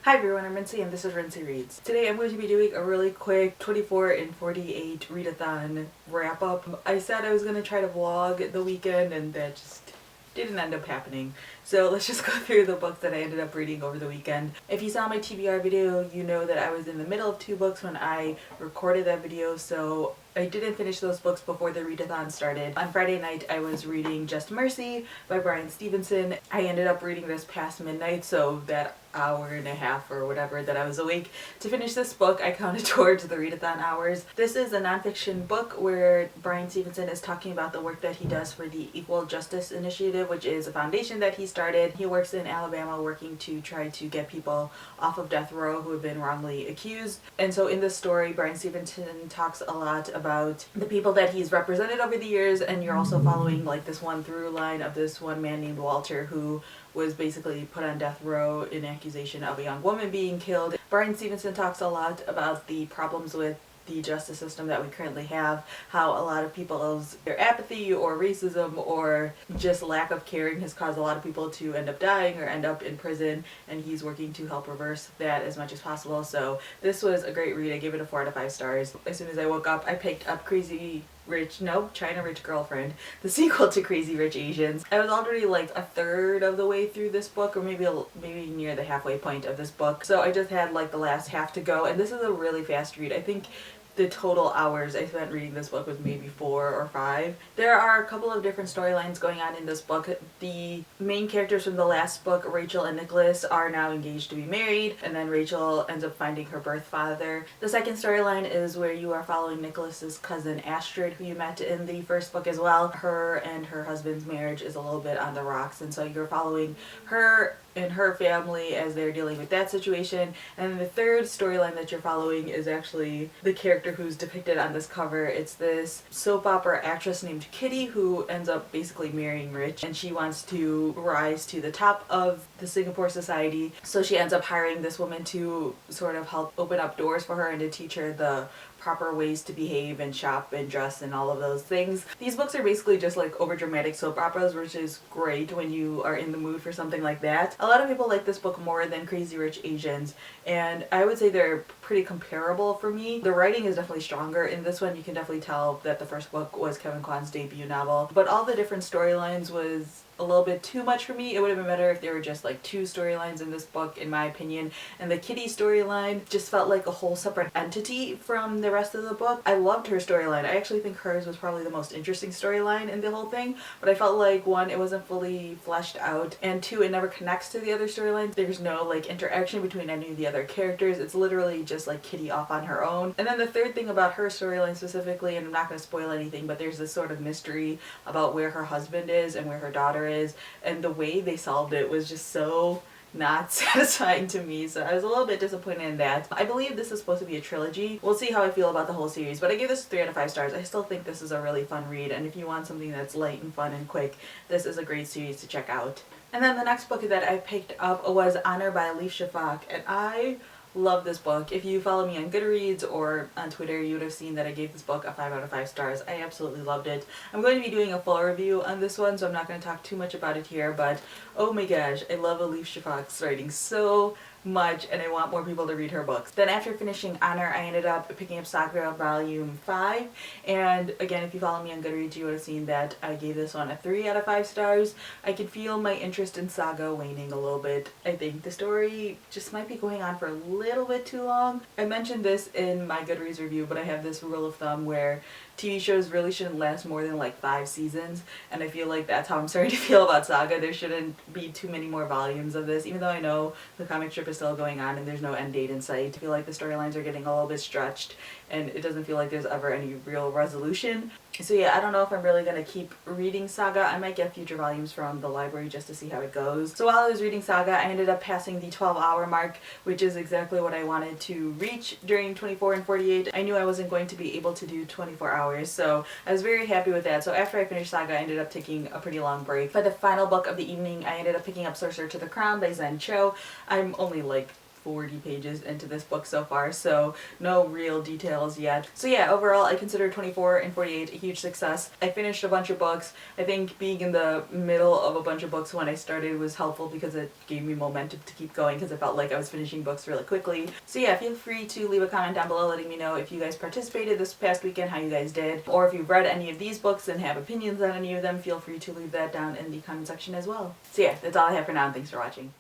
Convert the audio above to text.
Hi everyone, I'm Rincey and this is Rincey Reads. Today I'm going to be doing a really quick 24 and 48 readathon wrap up. I said I was going to try to vlog the weekend and that just didn't end up happening. So let's just go through the books that I ended up reading over the weekend. If you saw my TBR video, you know that I was in the middle of two books when I recorded that video, so I didn't finish those books before the readathon started. On Friday night I was reading Just Mercy by Bryan Stevenson. I ended up reading this past midnight, so that hour and a half or whatever that I was awake to finish this book I counted towards the readathon hours. This is a nonfiction book where Bryan Stevenson is talking about the work that he does for the Equal Justice Initiative, which is a foundation that he started. He works in Alabama working to try to get people off of death row who have been wrongly accused. And so in this story, Bryan Stevenson talks a lot about the people that he's represented over the years, and you're also following like this one through line of this one man named Walter who was basically put on death row in accusation of a young woman being killed. Bryan Stevenson talks a lot about the problems with the justice system that we currently have, how a lot of people's their apathy or racism or just lack of caring has caused a lot of people to end up dying or end up in prison, and he's working to help reverse that as much as possible. So this was a great read. I gave it a 4 out of 5 stars. As soon as I woke up, I picked up China Rich Girlfriend, the sequel to Crazy Rich Asians. I was already like a third of the way through this book, or maybe near the halfway point of this book, so I just had like the last half to go, and this is a really fast read. I think the total hours I spent reading this book was maybe 4 or 5. There are a couple of different storylines going on in this book. The main characters from the last book, Rachel and Nicholas, are now engaged to be married, and then Rachel ends up finding her birth father. The second storyline is where you are following Nicholas's cousin Astrid, who you met in the first book as well. Her and her husband's marriage is a little bit on the rocks, and so you're following her and her family as they're dealing with that situation. And the third storyline that you're following is actually the character who's depicted on this cover. It's this soap opera actress named Kitty who ends up basically marrying Rich, and she wants to rise to the top of the Singapore society, so she ends up hiring this woman to sort of help open up doors for her and to teach her the proper ways to behave and shop and dress and all of those things. These books are basically just like overdramatic soap operas, which is great when you are in the mood for something like that. A lot of people like this book more than Crazy Rich Asians, and I would say they're pretty comparable for me. The writing is definitely stronger in this one. You can definitely tell that the first book was Kevin Kwan's debut novel, but all the different storylines was a little bit too much for me. It would have been better if there were just like 2 storylines in this book, in my opinion, and the Kitty storyline just felt like a whole separate entity from the rest of the book. I loved her storyline. I actually think hers was probably the most interesting storyline in the whole thing, but I felt like 1, it wasn't fully fleshed out, and 2, it never connects to the other storylines. There's no like interaction between any of the other characters. It's literally just like Kitty off on her own. And then the third thing about her storyline specifically, and I'm not going to spoil anything, but there's this sort of mystery about where her husband is and where her daughter is, and the way they solved it was just so not satisfying to me, so I was a little bit disappointed in that. I believe this is supposed to be a trilogy. We'll see how I feel about the whole series, but I gave this 3 out of 5 stars. I still think this is a really fun read, and if you want something that's light and fun and quick, this is a great series to check out. And then the next book that I picked up was Honor by Leaf Shafak, and I love this book. If you follow me on Goodreads or on Twitter, you would have seen that I gave this book a 5 out of 5 stars. I absolutely loved it. I'm going to be doing a full review on this one, so I'm not going to talk too much about it here, but oh my gosh, I love Leaf Shafak's writing so much, and I want more people to read her books. Then after finishing Honor, I ended up picking up Saga Volume 5, and again, if you follow me on Goodreads, you would have seen that I gave this one a 3 out of 5 stars. I could feel my interest in Saga waning a little bit. I think the story just might be going on for a little bit too long. I mentioned this in my Goodreads review, but I have this rule of thumb where TV shows really shouldn't last more than like 5 seasons, and I feel like that's how I'm starting to feel about Saga. There shouldn't be too many more volumes of this, even though I know the comic strip is still going on and there's no end date in sight. I feel like the storylines are getting a little bit stretched, and it doesn't feel like there's ever any real resolution. So yeah, I don't know if I'm really going to keep reading Saga. I might get future volumes from the library just to see how it goes. So while I was reading Saga, I ended up passing the 12-hour mark, which is exactly what I wanted to reach during 24 and 48. I knew I wasn't going to be able to do 24 hours, so I was very happy with that. So after I finished Saga, I ended up taking a pretty long break. For the final book of the evening, I ended up picking up Sorcerer to the Crown by Zen Cho. I'm only like 40 pages into this book so far, so no real details yet. So yeah, overall I consider 24 and 48 a huge success. I finished a bunch of books. I think being in the middle of a bunch of books when I started was helpful because it gave me momentum to keep going because I felt like I was finishing books really quickly. So yeah, feel free to leave a comment down below letting me know if you guys participated this past weekend, how you guys did, or if you've read any of these books and have opinions on any of them, feel free to leave that down in the comment section as well. So yeah, that's all I have for now, and thanks for watching.